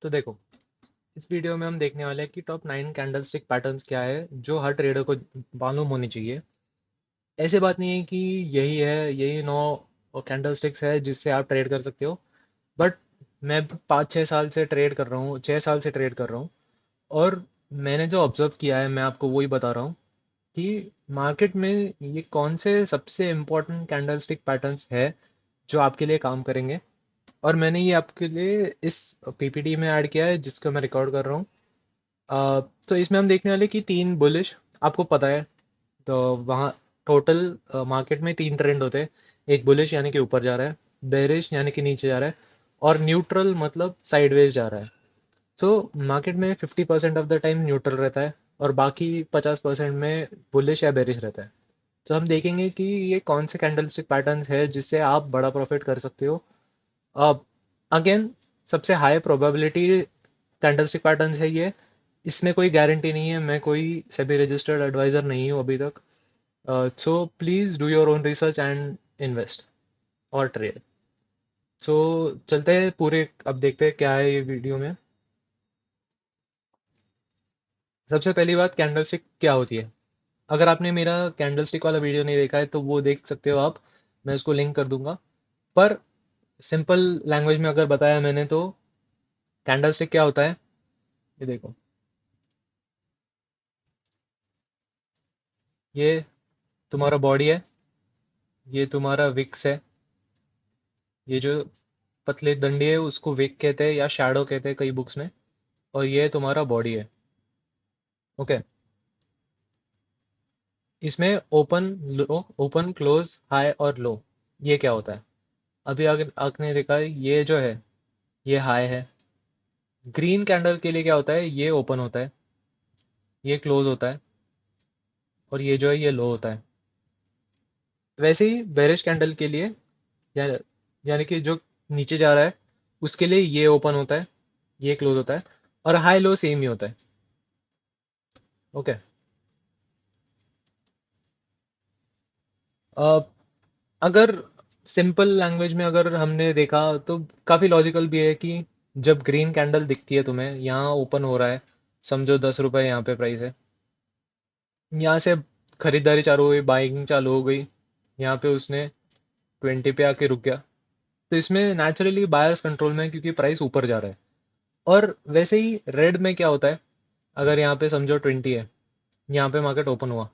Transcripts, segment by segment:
तो देखो, इस वीडियो में हम देखने वाले हैं कि टॉप 9 कैंडलस्टिक पैटर्न्स क्या है जो हर ट्रेडर को मालूम होनी चाहिए। ऐसे बात नहीं है कि यही 9 कैंडलस्टिक्स है जिससे आप ट्रेड कर सकते हो। बट मैं 5-6 साल से ट्रेड कर रहा हूँ, 6 साल से ट्रेड कर रहा हूँ। और मैंने जो ऑब्जर्व किया है मैं आपको वही बता रहा हूँ कि मार्केट में ये कौन से सबसे इम्पोर्टेंट कैंडलस्टिक पैटर्न्स है जो आपके लिए काम करेंगे। और मैंने ये आपके लिए इस पीपीटी में ऐड किया है जिसको मैं रिकॉर्ड कर रहा हूँ। तो इसमें हम देखने वाले कि तीन बुलिश, आपको पता है। तो वहाँ टोटल मार्केट में तीन ट्रेंड होते हैं। एक बुलिश यानी कि ऊपर जा रहा है, बेरिश यानी कि नीचे जा रहा है, और न्यूट्रल मतलब साइडवेज जा रहा है। सो मार्केट में 50% ऑफ द टाइम न्यूट्रल रहता है और बाकी 50% में बुलिश या बेरिश रहता है। तो हम देखेंगे कि ये कौन से कैंडलस्टिक पैटर्न्स है जिससे आप बड़ा प्रॉफिट कर सकते हो। अब अगेन, सबसे हाई प्रोबेबिलिटी कैंडलस्टिक पैटर्न्स है ये। इसमें कोई गारंटी नहीं है, मैं कोई सेबी रजिस्टर्ड एडवाइजर नहीं हूँ अभी तक। So please do your own research and invest और ट्रेड। सो चलते हैं पूरे, अब देखते हैं क्या है ये वीडियो में। सबसे पहली बात, कैंडलस्टिक क्या होती है। अगर आपने मेरा कैंडलस्टिक वाला वीडियो नहीं देखा है तो वो देख सकते हो आप, मैं उसको लिंक कर दूंगा। पर सिंपल लैंग्वेज में अगर बताया मैंने तो कैंडलस्टिक क्या होता है, ये देखो। ये तुम्हारा बॉडी है, ये तुम्हारा विक्स है। ये जो पतले डंडी है उसको विक कहते हैं या शैडो कहते हैं कई बुक्स में। और ये तुम्हारा बॉडी है। ओके। इसमें ओपन, लो, ओपन क्लोज, हाई और लो, ये क्या होता है। अभी अगर आपने देखा है, ये जो है ये हाई है। ग्रीन कैंडल के लिए क्या होता है, ये ओपन होता है, ये क्लोज होता है, और ये जो है ये लो होता है। वैसे ही बेरिश कैंडल के लिए, या यानी कि जो नीचे जा रहा है उसके लिए ये ओपन होता है, ये क्लोज होता है, और हाई लो सेम ही होता है। ओके। अगर सिंपल लैंग्वेज में अगर हमने देखा तो काफ़ी लॉजिकल भी है कि जब ग्रीन कैंडल दिखती है तुम्हें, यहाँ ओपन हो रहा है, समझो 10 रुपए यहाँ पे प्राइस है, यहाँ से खरीदारी चालू हुई, बाइंग चालू हो गई, यहाँ पे उसने 20 पे आके रुक गया। तो इसमें नेचुरली बायर्स कंट्रोल में है क्योंकि प्राइस ऊपर जा रहा है। और वैसे ही रेड में क्या होता है, अगर यहाँ पे समझो 20 है, यहाँ पे मार्केट ओपन हुआ,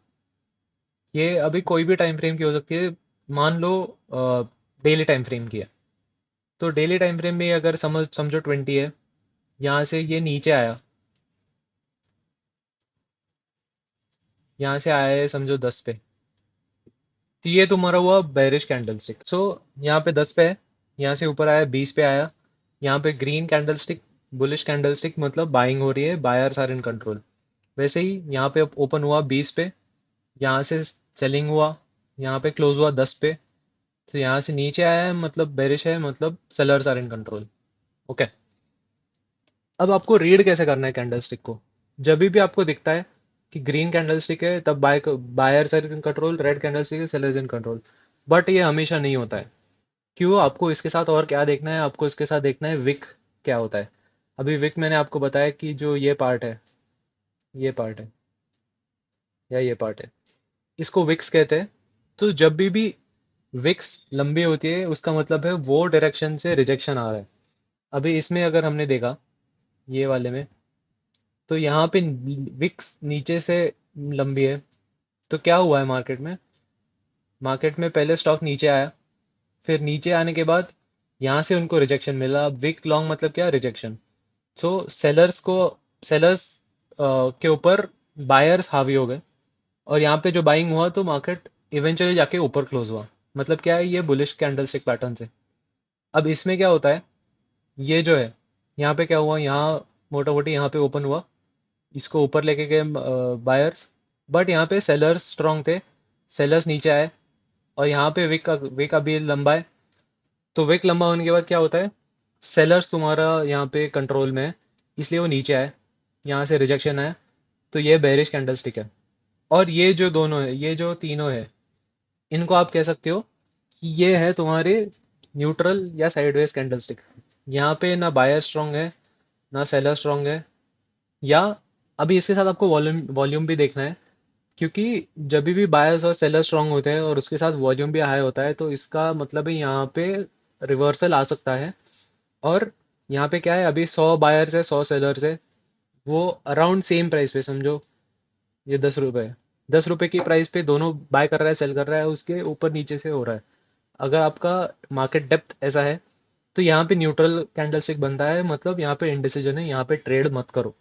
ये अभी कोई भी टाइम फ्रेम की हो सकती है, मान लो डेली टाइम फ्रेम की है। तो डेली टाइम फ्रेम में अगर समझो 20 है, यहाँ से ये नीचे आया, यहाँ से आया है समझो 10 पे, तो ये तुम्हारा हुआ बेरिश कैंडलस्टिक। सो यहाँ पे 10 पे है, यहाँ से ऊपर आया 20 पे आया, यहाँ पे ग्रीन कैंडलस्टिक, बुलिश कैंडलस्टिक मतलब बाइंग हो रही है, बायर्स आर इन कंट्रोल। वैसे ही यहाँ पे ओपन हुआ 20 पे, यहाँ से सेलिंग हुआ, यहाँ पे क्लोज हुआ 10 पे, तो यहाँ से नीचे आया है मतलब बेरिश है, मतलब sellers are in control. Okay. अब आपको रीड कैसे करना है कैंडलस्टिक को। जब भी आपको दिखता है कि ग्रीन कैंडलस्टिक है तब buyers are in control, red candlestick है सेलर्स इन कंट्रोल। बट ये हमेशा नहीं होता है। क्यों, आपको इसके साथ और क्या देखना है, आपको इसके साथ देखना है विक क्या होता है। अभी विक मैंने आपको बताया कि जो ये पार्ट है, ये पार्ट है या ये पार्ट है, इसको विक्स कहते हैं। तो जब भी विक्स लंबी होती है उसका मतलब है वो डायरेक्शन से रिजेक्शन आ रहा है। अभी इसमें अगर हमने देखा, ये वाले में, तो यहाँ पे विक्स नीचे से लंबी है। तो क्या हुआ है मार्केट में, मार्केट में पहले स्टॉक नीचे आया, फिर नीचे आने के बाद यहाँ से उनको रिजेक्शन मिला। विक लॉन्ग मतलब क्या, रिजेक्शन। सो सेलर्स को, सेलर्स के ऊपर बायर्स हावी हो गए, और यहाँ पे जो बाइंग हुआ तो मार्केट इवेंचुअली जाके ऊपर क्लोज हुआ। मतलब क्या है, ये बुलिश कैंडलस्टिक पैटर्न से। अब इसमें क्या होता है, ये जो है यहाँ पे क्या हुआ, यहाँ मोटा मोटी यहाँ पे ओपन हुआ, इसको ऊपर लेके गए बायर्स, बट यहाँ पे सेलर्स स्ट्रांग थे, सेलर्स नीचे आए, और यहाँ पे विक अभी लंबा है। तो विक लंबा होने के बाद क्या होता है, सेलर्स तुम्हारा यहाँ पे कंट्रोल में है, इसलिए वो नीचे आए, यहाँ से रिजेक्शन आया, तो ये बेरिश कैंडलस्टिक है। और ये जो दोनों है, ये जो तीनों है, इनको आप कह सकते हो कि ये है तुम्हारे न्यूट्रल या साइडवेज कैंडलस्टिक। यहाँ पे ना बायर स्ट्रांग है, ना सेलर स्ट्रांग है, या अभी इसके साथ आपको वॉल्यूम वॉल्यूम भी देखना है, क्योंकि जब भी बायर्स और सेलर स्ट्रांग होते हैं और उसके साथ वॉल्यूम भी हाई होता है, तो इसका मतलब है यहाँ पे रिवर्सल आ सकता है। और यहाँ पे क्या है, अभी 100 बायर्स है 100 सेलर्स है, वो अराउंड सेम प्राइस पे समझो, ये 10 रुपए, 10 रुपए की प्राइस पे दोनों बाय कर रहा है सेल कर रहा है, उसके ऊपर नीचे से हो रहा है। अगर आपका मार्केट डेप्थ ऐसा है, तो यहाँ पे न्यूट्रल कैंडलस्टिक बनता है, मतलब यहाँ पे इंडिसीजन है, यहाँ पे ट्रेड मत करो।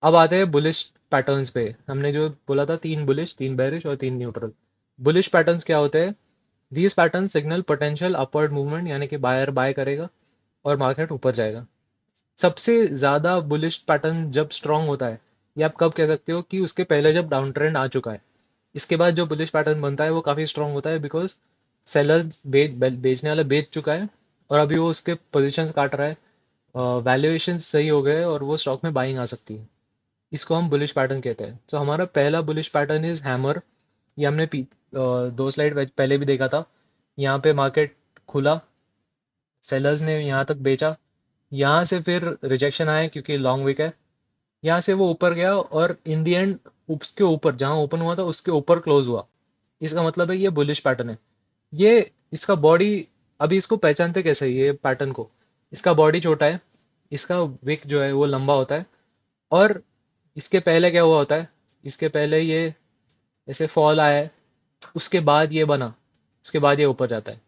अब आते हैं बुलिश पैटर्न्स पे। हमने जो बोला था, 3 बुलिश 3 बेरिश और 3 न्यूट्रल। बुलिश पैटर्न्स क्या होते हैं? These pattern signal potential upward movement, यानी कि बायर बाय करेगा और मार्केट ऊपर जाएगा। सबसे ज्यादा बुलिश पैटर्न जब स्ट्रांग होता है, ये आप कब कह सकते हो कि उसके पहले जब डाउन ट्रेंड आ चुका है। इसके बाद जो बुलिश पैटर्न बनता है वो काफी स्ट्रांग होता है, बिकॉज सेलर्स बेचने वाला बेच चुका है और अभी वो उसके पोजीशंस काट रहा है, वैल्यूएशन सही हो गए और वो स्टॉक में बाइंग आ सकती है। इसको हम बुलिश पैटर्न कहते हैं। तो हमारा पहला बुलिश पैटर्न इज हैमर। ये हमने 2 स्लाइड पहले भी देखा था। यहाँ पे मार्केट खुला, सेलर्स ने यहाँ तक बेचा, यहाँ से फिर रिजेक्शन आया क्योंकि लॉन्ग विक है, यहाँ से वो ऊपर गया और इन दी एंड उसके ऊपर जहाँ ओपन हुआ था उसके ऊपर क्लोज हुआ। इसका मतलब है ये बुलिश पैटर्न है। ये इसका बॉडी, अभी इसको पहचानते कैसे ये पैटर्न को? इसका बॉडी छोटा है, इसका विक जो है वो लंबा होता है, और इसके पहले क्या हुआ होता है, इसके पहले ये ऐसे फॉल आया है, उसके बाद ये बना, उसके बाद ये ऊपर जाता है।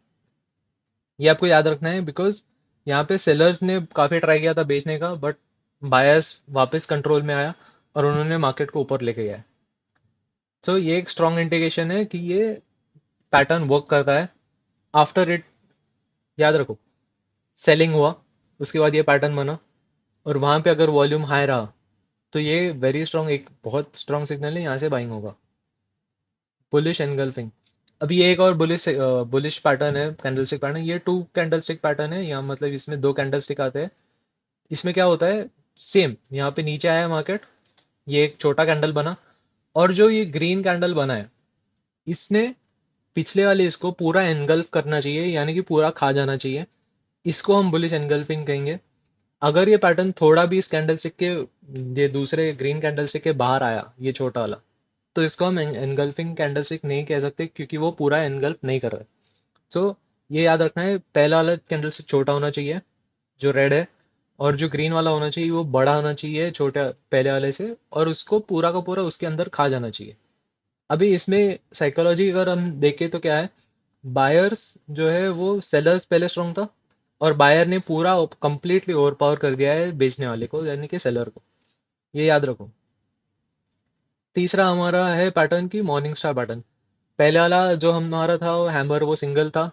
ये आपको याद रखना है, बिकॉज यहाँ पे सेलर्स ने काफी ट्राई किया था बेचने का, बट बायर्स वापस कंट्रोल में आया और उन्होंने मार्केट को ऊपर लेके गया। तो ये एक स्ट्रॉन्ग इंडिकेशन है कि ये पैटर्न वर्क करता है। आफ्टर इट, याद रखो, सेलिंग हुआ, उसके बाद ये पैटर्न बना, और वहां पे अगर वॉल्यूम हाई रहा, तो ये वेरी स्ट्रॉन्ग, एक बहुत स्ट्रॉन्ग सिग्नल है, यहाँ से बाइंग होगा। Bullish engulfing. अभी ये एक और बुलिश पैटर्न है, कैंडलस्टिक पैटर्न। ये 2 कैंडलस्टिक पैटर्न है, यहाँ मतलब इसमें 2 कैंडलस्टिक आते हैं। इसमें क्या होता है, सेम यहाँ पे नीचे आया मार्केट, ये एक छोटा कैंडल बना, और जो ये ग्रीन कैंडल बना है, इसने पिछले वाले इसको पूरा एनगल्फ करना चाहिए, यानी कि पूरा खा जाना चाहिए। इसको हम बुलिश एनगल्फिंग कहेंगे। अगर ये पैटर्न थोड़ा भी इस कैंडलस्टिक के, ये दूसरे ग्रीन कैंडलस्टिक के बाहर आया, ये छोटा वाला, तो इसको हम एनगल्फिंग कैंडलस्टिक नहीं कह सकते, क्योंकि वो पूरा एनगल्फ नहीं कर रहा है। सो ये याद रखना है, पहला वाला कैंडलस्टिक छोटा होना चाहिए जो रेड है, और जो ग्रीन वाला होना चाहिए वो बड़ा होना चाहिए छोटे पहले वाले से, और उसको पूरा का पूरा उसके अंदर खा जाना चाहिए। अभी इसमें साइकोलॉजी अगर हम देखें तो क्या है, बायर्स जो है वो सेलर्स पहले स्ट्रांग था, और बायर ने पूरा कंप्लीटली ओवर पावर कर दिया है बेचने वाले को, यानी कि सेलर को। ये याद रखो। तीसरा हमारा है पैटर्न की मॉर्निंग स्टार पैटर्न। पहले वाला जो हमारा था वो हैमर, वो सिंगल था।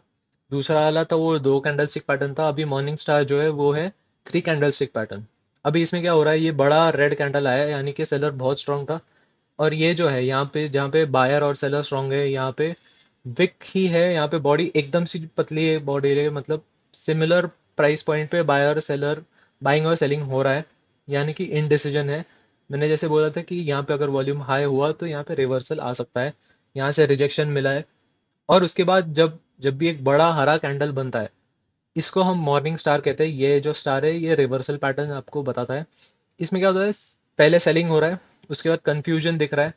दूसरा वाला था वो 2 कैंडल स्टिक पैटर्न था। अभी मॉर्निंग स्टार जो है वो है 3 कैंडल स्टिक पैटर्न। अभी इसमें क्या हो रहा है, ये बड़ा रेड कैंडल आया है, यानी कि सेलर बहुत स्ट्रांग था। और ये जो है यहाँ पे, जहाँ पे बायर और सेलर स्ट्रांग है, यहाँ पे विक ही है, यहाँ पे बॉडी एकदम सी पतली है बॉडी है, मतलब सिमिलर प्राइस पॉइंट पे बायर सेलर बाइंग और सेलिंग हो रहा है, यानी कि इनडिसीजन है। मैंने जैसे बोला था कि यहाँ पे अगर वॉल्यूम हाई हुआ तो यहाँ पे रिवर्सल आ सकता है, यहाँ से रिजेक्शन मिला है। और उसके बाद जब जब भी एक बड़ा हरा कैंडल बनता है, इसको हम मॉर्निंग स्टार कहते हैं। ये जो स्टार है ये रिवर्सल पैटर्न आपको बताता है। इसमें क्या होता है, पहले सेलिंग हो रहा है, उसके बाद कंफ्यूजन दिख रहा है,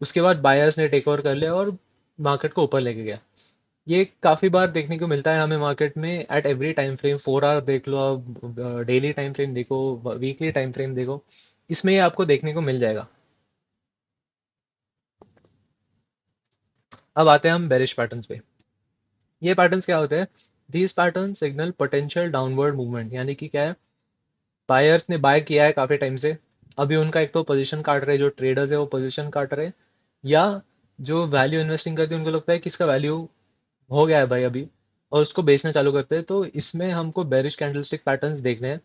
उसके बाद बायर्स ने टेक ओवर कर लिया और मार्केट को ऊपर लेके गया। ये काफी बार देखने को मिलता है हमें मार्केट में, at every time frame, 4 hour देख लो आप, डेली टाइम फ्रेम देखो, वीकली टाइम फ्रेम देखो, इसमें ये आपको देखने को मिल जाएगा। अब आते हैं हम बेरिश पैटर्न्स पे। ये पैटर्न्स क्या होते हैं? These pattern signal potential downward movement, यानी कि क्या है, बायर्स ने बाय किया है काफी टाइम से, अभी उनका एक तो पोजीशन काट रहे हैं, जो ट्रेडर्स है वो पोजीशन काट रहे हैं, या जो वैल्यू इन्वेस्टिंग करते हैं उनको लगता है कि इसका वैल्यू हो गया है भाई अभी, और उसको बेचना चालू करते हैं। तो इसमें हमको बेरिश कैंडलस्टिक पैटर्न्स देखने हैं।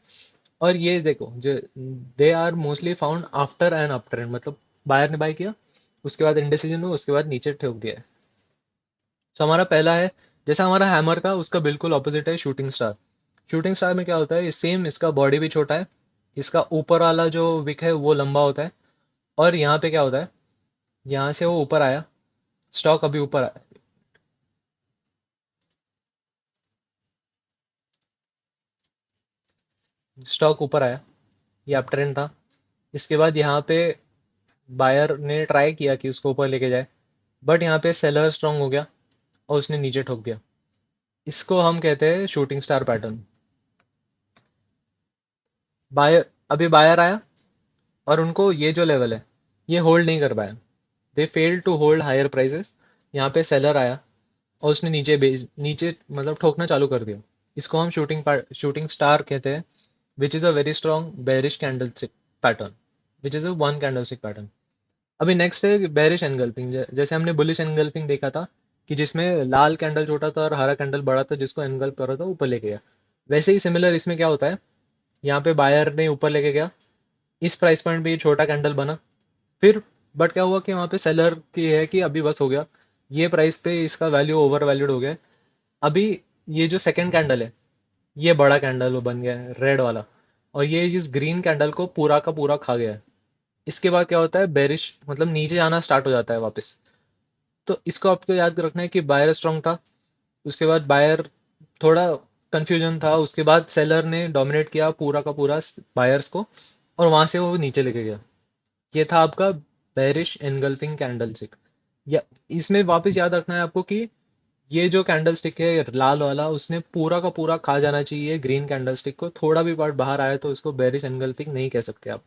और ये देखो, जो they are mostly found after an up trend, मतलब बायर ने बाय किया, उसके बाद इंडिसीजन हुआ, उसके बाद नीचे ठोक दिया है। तो हमारा पहला है, जैसा हमारा हैमर था उसका बिल्कुल ऑपोजिट है, शूटिंग स्टार। शूटिंग स्टार में क्या होता है, सेम, इसका बॉडी भी छोटा है, इसका ऊपर वाला जो विक है वो लंबा होता है, और यहाँ पे क्या होता है, यहाँ से वो ऊपर आया, स्टॉक अभी ऊपर आया। स्टॉक ऊपर आया, ये अप ट्रेंड था। इसके बाद यहाँ पे बायर ने ट्राई किया कि उसको ऊपर लेके जाए, बट यहाँ पे सेलर स्ट्रांग हो गया और उसने नीचे ठोक दिया। इसको हम कहते हैं शूटिंग स्टार पैटर्न। बायर, अभी बायर आया और उनको ये जो लेवल है ये होल्ड नहीं कर पाया, they fail to hold higher prices. यहाँ पे सेलर आया और उसने नीचे मतलब ठोकना चालू कर दिया। इसको हम शूटिंग स्टार कहते हैं, which is a very strong bearish candlestick pattern, which is a one candlestick pattern. अभी नेक्स्ट है बेरिश एनगल्फिंग। जैसे हमने बुलिश एनगल्फिंग देखा था कि जिसमें लाल कैंडल छोटा था और हरा कैंडल बड़ा था, जिसको एनगल्फ कर रहा था ऊपर लेके गया। वैसे ही सिमिलर इसमें क्या होता है, यहाँ पे बायर ने ऊपर लेके गया, इस प्राइस पॉइंट पे ये छोटा कैंडल बना, फिर बट क्या हुआ कि वहाँ पे सेलर की है कि अभी बस हो गया, ये प्राइस पे इसका वैल्यू ओवर वैल्यूड हो गया है। अभी ये जो सेकंड कैंडल है ये बड़ा कैंडल वो बन गया है रेड वाला, और ये इस ग्रीन कैंडल को पूरा का पूरा खा गया है। इसके बाद क्या होता है, बेरिश मतलब नीचे आना स्टार्ट हो जाता है वापस। तो इसको आपको याद रखना है कि बायर स्ट्रांग था, उसके बाद बायर थोड़ा कंफ्यूजन था, उसके बाद सेलर ने डोमिनेट किया पूरा का पूरा बायर्स को, और वहां से वो नीचे लेके गया। ये था आपका बेरिश एनगल्फिंग कैंडलस्टिक। या इसमें वापस याद रखना है आपको कि ये जो कैंडलस्टिक है लाल वाला, उसने पूरा का पूरा खा जाना चाहिए ग्रीन कैंडलस्टिक को। थोड़ा भी पार्ट बाहर आया तो इसको बेरिश एनगल्फिंग नहीं कह सकते आप।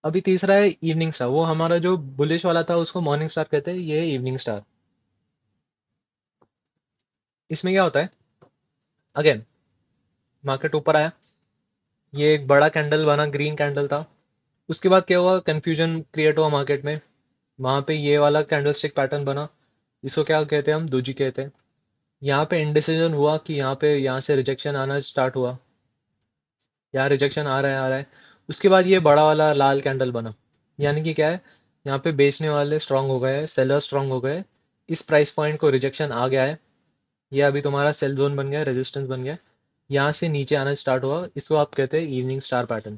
अभी तीसरा है इवनिंग स्टार। वो हमारा जो बुलिश वाला था उसको मॉर्निंग स्टार कहते हैं, ये है इवनिंग स्टार। इसमें क्या होता है, अगेन मार्केट ऊपर आया, ये एक बड़ा कैंडल बना, ग्रीन कैंडल था। उसके बाद क्या हुआ, कंफ्यूजन क्रिएट हुआ मार्केट में, वहां पे ये वाला कैंडलस्टिक पैटर्न बना, इसको क्या कहते हैं, हम दोजी कहते हैं। यहाँ पे इंडिसीजन हुआ कि यहाँ पे यहाँ से रिजेक्शन आना स्टार्ट हुआ, यहाँ रिजेक्शन आ रहा है आ रहा है। उसके बाद ये बड़ा वाला लाल कैंडल बना, यानी कि क्या है, यहाँ पे बेचने वाले स्ट्रांग हो गए हैं, सेलर स्ट्रांग हो गए, इस प्राइस पॉइंट को रिजेक्शन आ गया है, ये अभी तुम्हारा सेल जोन बन गया, रेजिस्टेंस बन गया, यहाँ से नीचे आना स्टार्ट हुआ, इसको आप कहते हैं इवनिंग स्टार पैटर्न।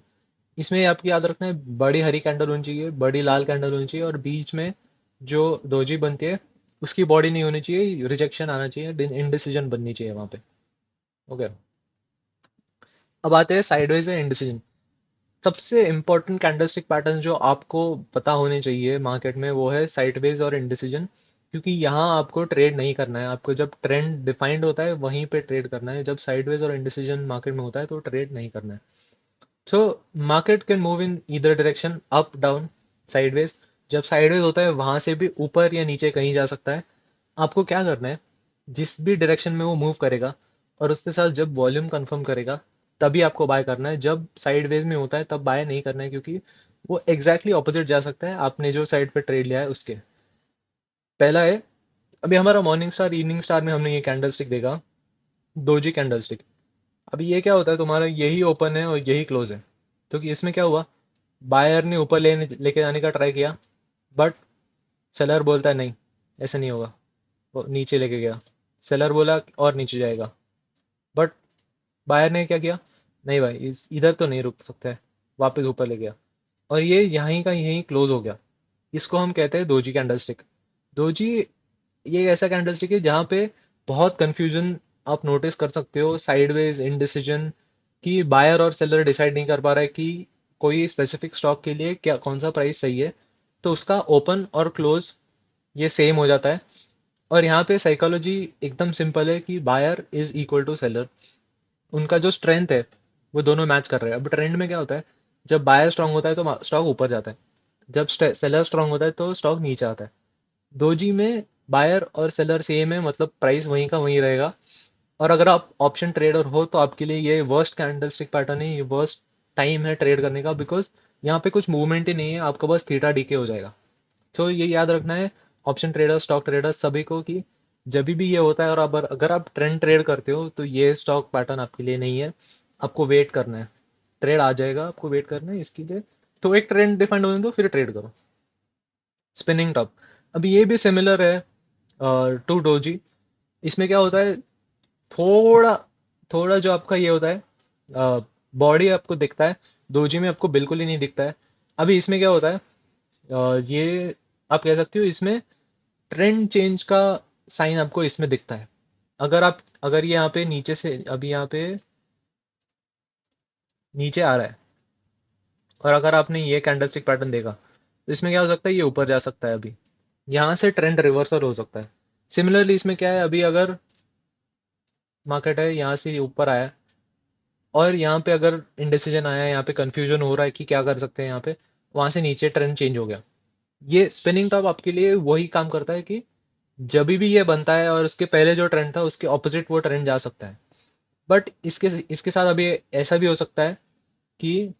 इसमें आपको याद रखना है बड़ी हरी कैंडल होनी चाहिए, बड़ी लाल कैंडल होनी चाहिए, और बीच में जो दोजी बनती है उसकी बॉडी नहीं होनी चाहिए, रिजेक्शन आना चाहिए, इनडिसीजन बननी चाहिए वहां पे। ओके, अब आते हैं साइडवेज या इंडिसीजन। सबसे इंपॉर्टेंट कैंडलस्टिक पैटर्न जो आपको पता होने चाहिए मार्केट में वो है साइडवेज और इंडिसीजन, क्योंकि यहाँ आपको ट्रेड नहीं करना है, आपको जब ट्रेंड डिफाइंड होता है वहीं पे ट्रेड करना है, जब साइडवेज और इंडिसीजन मार्केट में होता है तो ट्रेड नहीं करना है। So market can move in either direction, up down sideways. जब साइडवेज होता है वहां से भी ऊपर या नीचे कहीं जा सकता है। आपको क्या करना है, जिस भी डायरेक्शन में वो मूव करेगा और उसके साथ जब वॉल्यूम कंफर्म करेगा तभी आपको बाय करना है। जब साइडवेज में होता है तब बाय नहीं करना है, क्योंकि वो एग्जैक्टली ऑपोजिट जा सकता है आपने जो साइड पे ट्रेड लिया है उसके। पहला है, अभी हमारा मॉर्निंग स्टार इवनिंग स्टार में हमने ये कैंडलस्टिक देखा, दोजी कैंडलस्टिक। अभी ये क्या होता है, तुम्हारा यही ओपन है और यही क्लोज है, तो कि इसमें क्या हुआ, बायर ने ऊपर लेके जाने का ट्राई किया, बट सेलर बोलता है नहीं, ऐसा नहीं होगा, वो नीचे लेके गया। सेलर बोला और नीचे जाएगा, बट बायर ने क्या किया, नहीं भाई इधर तो नहीं रुक सकता है, वापस ऊपर ले गया, और ये यहीं का यहीं क्लोज हो गया। इसको हम कहते हैं दोजी कैंडलस्टिक। दोजी ये ऐसा कैंडलस्टिक है जहाँ पे बहुत कंफ्यूजन आप नोटिस कर सकते हो, साइडवेज इनडिसीजन, कि बायर और सेलर डिसाइड नहीं कर पा रहा है कि कोई स्पेसिफिक स्टॉक के लिए क्या कौन सा प्राइस सही है, तो उसका ओपन और क्लोज ये सेम हो जाता है। और यहाँ पे साइकोलॉजी एकदम सिंपल है कि buyer is equal to seller, उनका जो स्ट्रेंथ है वो दोनों मैच कर रहे हैं। अब ट्रेंड में क्या होता है, जब बायर स्ट्रांग होता है तो स्टॉक ऊपर जाता है, जब सेलर स्ट्रांग होता है तो स्टॉक नीचे आता है। दोजी में बायर और सेलर सेम है, मतलब प्राइस वहीं का वहीं रहेगा। और अगर आप ऑप्शन ट्रेडर हो तो आपके लिए ये वर्स्ट कैंडलस्टिक पैटर्न है, ये वर्स्ट टाइम है ट्रेड करने का, बिकॉज यहाँ पे कुछ मूवमेंट ही नहीं है, आपका बस थीटा डीके हो जाएगा। तो ये याद रखना है ऑप्शन ट्रेडर स्टॉक ट्रेडर सभी को, कि जब भी ये होता है और अगर आप ट्रेंड ट्रेड करते हो तो ये स्टॉक पैटर्न आपके लिए नहीं है, आपको वेट करना है, ट्रेड आ जाएगा, आपको वेट करना है इसके लिए। तो एक ट्रेंड डिफाइंड होने दो फिर ट्रेड करो। स्पिनिंग टॉप, अभी ये भी सिमिलर है टू डोजी। इसमें क्या होता है, थोड़ा थोड़ा जो आपका ये होता है बॉडी आपको दिखता है, दोजी में आपको बिल्कुल ही नहीं दिखता है। अभी इसमें क्या होता है, ये आप कह सकते हो इसमें ट्रेंड चेंज का साइन आपको इसमें दिखता है। अगर ये यहाँ पे नीचे से, अभी यहाँ पे नीचे आ रहा है, और अगर आपने ये कैंडलस्टिक पैटर्न देखा तो इसमें क्या हो सकता है, ये ऊपर जा सकता है। अभी यहाँ से ट्रेंड रिवर्सल हो सकता है। सिमिलरली इसमें क्या है, अभी अगर मार्केट है यहाँ से ऊपर आया और यहाँ पे अगर इंडिसीजन आया, यहाँ पे कंफ्यूजन हो रहा है कि क्या कर सकते हैं यहाँ पे, वहां से नीचे ट्रेंड चेंज हो गया। ये स्पिनिंग टॉप आपके लिए वही काम करता है कि जब भी ये बनता है और उसके पहले जो ट्रेंड था उसके ऑपोजिट वो ट्रेंड जा सकता है। बट इसके इसके साथ अभी ऐसा भी हो सकता है कि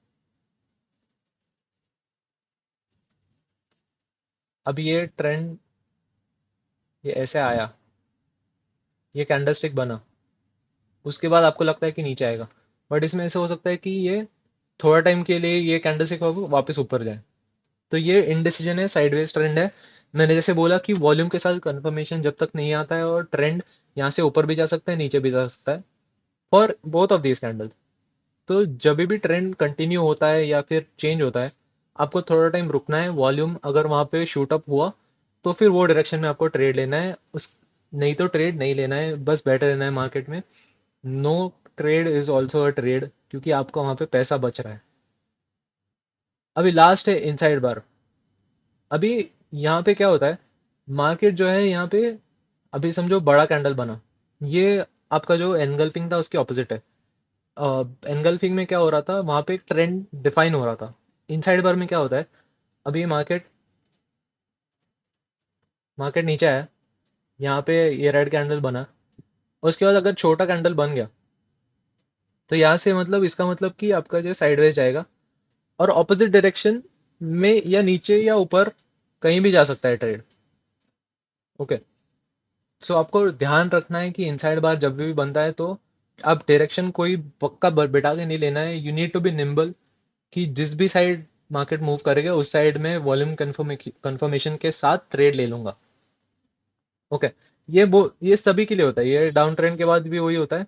अब ये ट्रेंड, ये ऐसे आया, ये कैंडलस्टिक बना, उसके बाद आपको लगता है कि नीचे आएगा। बट इसमें ऐसा हो सकता है कि ये थोड़ा टाइम के लिए ये कैंडलस्टिक वापस ऊपर जाए। तो ये इनडिसीजन है, साइडवेज ट्रेंड है। मैंने जैसे बोला कि वॉल्यूम के साथ कंफर्मेशन जब तक नहीं आता है, और ट्रेंड यहाँ से ऊपर भी जा सकता है, नीचे भी जा सकता है for both of these candles. तो जब भी ट्रेंड कंटिन्यू होता है या फिर चेंज होता है, आपको थोड़ा टाइम रुकना है। वॉल्यूम अगर वहां पे शूट अप हुआ तो फिर वो डायरेक्शन में आपको ट्रेड लेना है। उस नहीं तो ट्रेड नहीं लेना है, बस बैठे रहना है मार्केट में। No trade is also a trade, क्योंकि आपका वहां पे पैसा बच रहा है। अभी लास्ट है इनसाइड बार। अभी यहाँ पे क्या होता है, मार्केट जो है यहाँ पे, अभी समझो बड़ा कैंडल बना, ये आपका जो एनगल्फिंग था उसके ऑपोजिट है। एनगल्फिंग में क्या हो रहा था, वहां पे एक ट्रेंड डिफाइन हो रहा था। इनसाइड बार में क्या होता है, अभी मार्केट मार्केट नीचे आया, यहाँ पे ये रेड कैंडल बना, और उसके बाद अगर छोटा कैंडल बन गया तो यहाँ से मतलब इसका मतलब कि आपका जो साइडवेज जाएगा, और ऑपोजिट डायरेक्शन में या नीचे या ऊपर कहीं भी जा सकता है ट्रेड। ओके। सो आपको ध्यान रखना है कि इनसाइड बार जब भी बनता है तो आप डायरेक्शन कोई पक्का बिठा के नहीं लेना है। You need to be nimble, कि जिस भी साइड मार्केट मूव करेगा उस साइड में वॉल्यूम कंफर्मेशन के साथ ट्रेड ले लूंगा। ओके। ये सभी के लिए होता है, ये डाउन ट्रेंड के बाद भी वही होता है,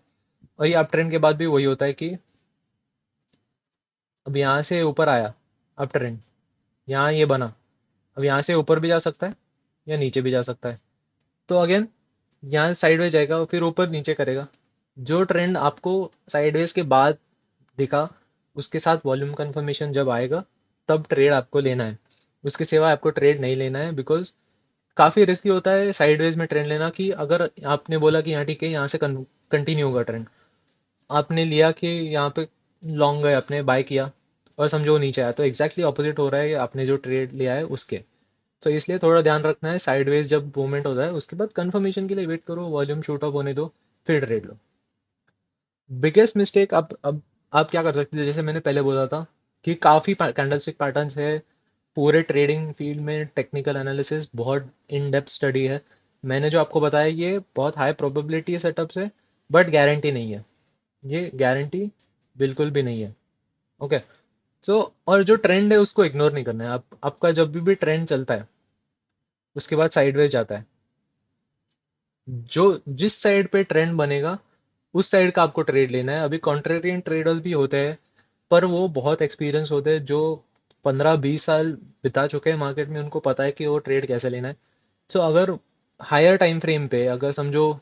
और ये अप ट्रेंड के बाद भी वही होता है कि अब यहाँ से ऊपर आया अप ट्रेंड, यहाँ ये बना, अब यहाँ से ऊपर भी जा सकता है या नीचे भी जा सकता है। तो अगेन यहाँ साइडवेज जाएगा और फिर ऊपर नीचे करेगा। जो ट्रेंड आपको साइडवेज के बाद दिखा, उसके साथ वॉल्यूम कंफर्मेशन जब आएगा तब ट्रेड आपको लेना है। उसके सिवा आपको ट्रेड नहीं लेना है, बिकॉज काफ़ी रिस्की होता है साइडवेज में ट्रेंड लेना। कि अगर आपने बोला कि यहाँ ठीक है, यहाँ से कंटिन्यू होगा ट्रेंड, आपने लिया कि यहाँ पे लॉन्ग गए, आपने बाय किया और समझो वो नीचे आया, तो एग्जैक्टली ऑपोजिट हो रहा है आपने जो ट्रेड लिया है उसके। तो इसलिए थोड़ा ध्यान रखना है, साइडवेज जब मूवमेंट होता है उसके बाद कंफर्मेशन के लिए वेट करो, वॉल्यूम शूट अप होने दो, फिर ट्रेड लो। बिगेस्ट मिस्टेक अब आप क्या कर सकते हो, जैसे मैंने पहले बोला था कि काफ़ी कैंडलस्टिक पैटर्न्स है। पूरे ट्रेडिंग फील्ड में टेक्निकल एनालिसिस बहुत इन डेप्थ स्टडी है। मैंने जो आपको बताया ये बहुत हाई प्रोबेबिलिटी है सेटअप से, बट गारंटी नहीं है। ये गारंटी बिल्कुल भी नहीं है। ओके। सो और जो ट्रेंड है उसको इग्नोर नहीं करना है। आपका जब भी ट्रेंड चलता है उसके बाद साइडवेज जाता है, जो जिस साइड पे ट्रेंड बनेगा उस साइड का आपको ट्रेड लेना है। अभी कॉन्ट्रेरियन ट्रेडर्स भी होते हैं, पर वो बहुत एक्सपीरियंस होते हैं, जो 15-20 साल बिता चुके हैं मार्केट में, उनको पता है कि वो ट्रेड कैसे लेना है। तो अगर हायर टाइम फ्रेम पे, अगर समझो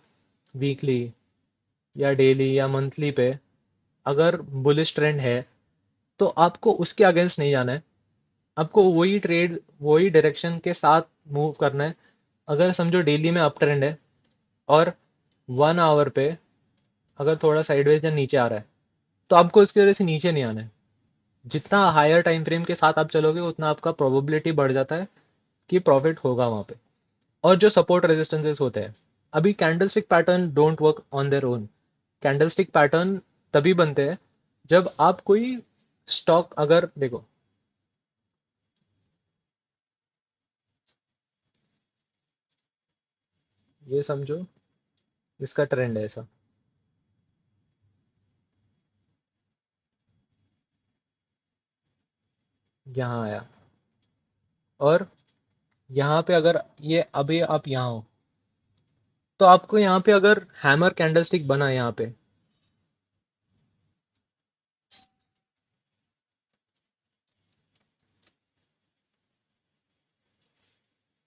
वीकली या डेली या मंथली पे अगर बुलिश ट्रेंड है, तो आपको उसके अगेंस्ट नहीं जाना है। आपको वही ट्रेड वही डायरेक्शन के साथ मूव करना है। अगर समझो डेली में अप ट्रेंड है और 1 आवर पे अगर थोड़ा साइडवेज या नीचे आ रहा है, तो आपको इसकी वजह से नीचे नहीं आना है। जितना हायर टाइम फ्रेम के साथ आप चलोगे उतना आपका प्रोबेबिलिटी बढ़ जाता है कि प्रॉफिट होगा वहां पे। और जो सपोर्ट रेजिस्टेंसेस होते हैं, अभी candlestick pattern don't work on their own. Candlestick pattern तभी बनते हैं जब आप कोई स्टॉक, अगर देखो ये समझो इसका ट्रेंड है ऐसा, यहाँ आया और यहाँ पे अगर ये अभी आप यहाँ हो, तो आपको यहाँ पे अगर हैमर कैंडलस्टिक बना है यहाँ पे,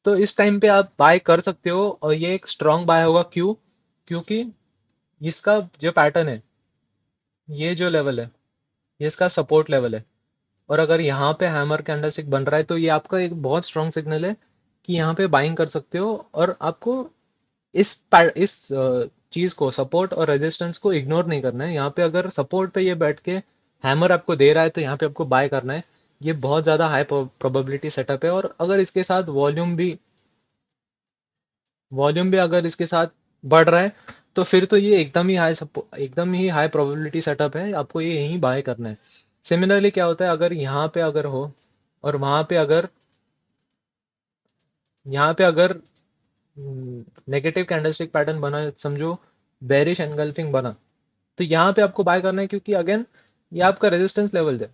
तो इस टाइम पे आप बाय कर सकते हो, और ये एक स्ट्रॉन्ग बाय होगा। क्यों? क्योंकि इसका जो पैटर्न है, ये जो लेवल है, ये इसका सपोर्ट लेवल है। और अगर यहाँ पे हैमर कैंडलस्टिक बन रहा है तो ये आपका एक बहुत स्ट्रांग सिग्नल है कि यहाँ पे बाइंग कर सकते हो। और आपको इस चीज को, सपोर्ट और रेजिस्टेंस को इग्नोर नहीं करना है। यहाँ पे अगर सपोर्ट पे ये बैठ के हैमर आपको दे रहा है तो यहाँ पे आपको बाय करना है। ये बहुत ज्यादा हाई प्रोबेबिलिटी सेटअप है। और अगर इसके साथ वॉल्यूम भी अगर इसके साथ बढ़ रहा है तो फिर तो ये एकदम ही हाई प्रोबेबिलिटी सेटअप है, आपको ये यहीं बाय करना है। सिमिलरली क्या होता है, अगर यहाँ पे अगर हो और वहां पे अगर यहाँ पे अगर नेगेटिव कैंडलस्टिक पैटर्न बना, समझो बेरिश एनगल्फिंग बना, तो यहाँ पे आपको बाय करना है, क्योंकि अगेन ये आपका रेजिस्टेंस लेवल है।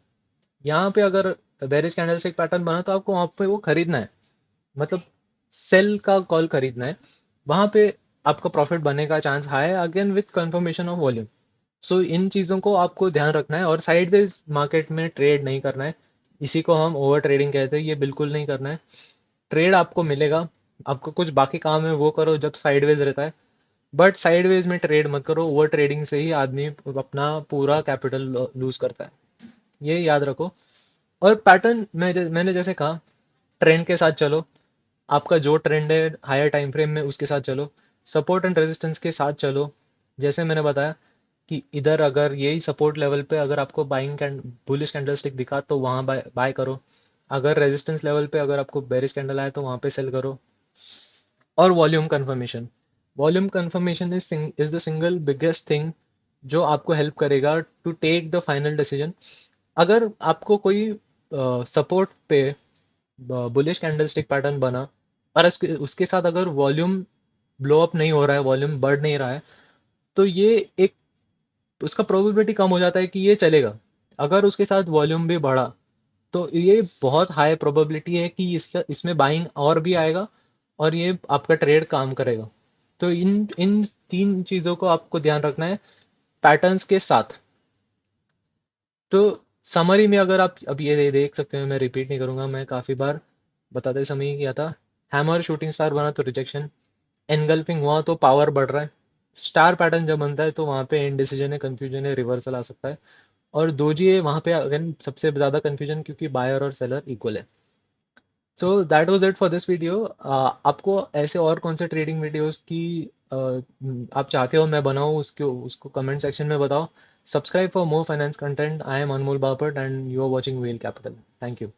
यहाँ पे अगर बेरिश कैंडलस्टिक पैटर्न बना तो आपको वहां पे वो खरीदना है, मतलब सेल का कॉल खरीदना है। वहां पे आपका प्रॉफिट बनने का चांस हाई है, again with confirmation of volume. So इन चीज़ों को आपको ध्यान रखना है। और साइडवेज मार्केट में ट्रेड नहीं करना है। इसी को हम ओवर ट्रेडिंग कहते हैं, ये बिल्कुल नहीं करना है। ट्रेड आपको मिलेगा, आपको कुछ बाकी काम है वो करो जब साइडवेज रहता है, बट साइडवेज में ट्रेड मत करो। ओवर ट्रेडिंग से ही आदमी अपना पूरा कैपिटल लूज करता है, ये याद रखो। और पैटर्न मैंने जैसे कहा, ट्रेंड के साथ चलो। आपका जो ट्रेंड है हायर टाइम फ्रेम में उसके साथ चलो। सपोर्ट एंड रेजिस्टेंस के साथ चलो। जैसे मैंने बताया कि इधर अगर यही सपोर्ट लेवल पे अगर आपको बाइंग कैंड बुलिश कैंडलस्टिक दिखा तो वहां बाय करो। अगर रेजिस्टेंस लेवल पे अगर आपको बेरिश कैंडल आए तो वहां पे सेल करो। और volume confirmation is the single biggest thing जो आपको हेल्प करेगा to take the final decision. अगर आपको कोई सपोर्ट पे बुलिश कैंडलस्टिक पैटर्न बना और उसके उसके साथ अगर वॉल्यूम ब्लो अप नहीं हो रहा है, वॉल्यूम बढ़ नहीं रहा है, तो ये एक उसका प्रोबेबिलिटी कम हो जाता है कि ये चलेगा। अगर उसके साथ वॉल्यूम भी बढ़ा तो ये बहुत हाई प्रोबेबिलिटी है कि इसका इसमें बाइंग और भी आएगा और ये आपका ट्रेड काम करेगा। तो इन इन तीन चीजों को आपको ध्यान रखना है पैटर्न्स के साथ। तो समरी में अगर आप अब ये देख सकते हैं, मैं रिपीट नहीं करूंगा, मैं काफी बार बताते समय ही किया था। हैमर शूटिंग स्टार बना तो रिजेक्शन, एनगल्फिंग हुआ तो पावर बढ़ रहा है, स्टार पैटर्न जब बनता है तो वहां पे इनडिसीजन है, कंफ्यूजन है, रिवर्सल आ सकता है। और दोजी है वहां पे अगेन सबसे ज्यादा कंफ्यूजन, क्योंकि बायर और सेलर इक्वल है। So that was it for this video. आपको ऐसे और कौन से ट्रेडिंग वीडियोस की आप चाहते हो मैं बनाऊं, उसको उसको कमेंट सेक्शन में बताओ। Subscribe for more finance content. I am Anmol Bapat and you are watching Wheel Capital. Thank you.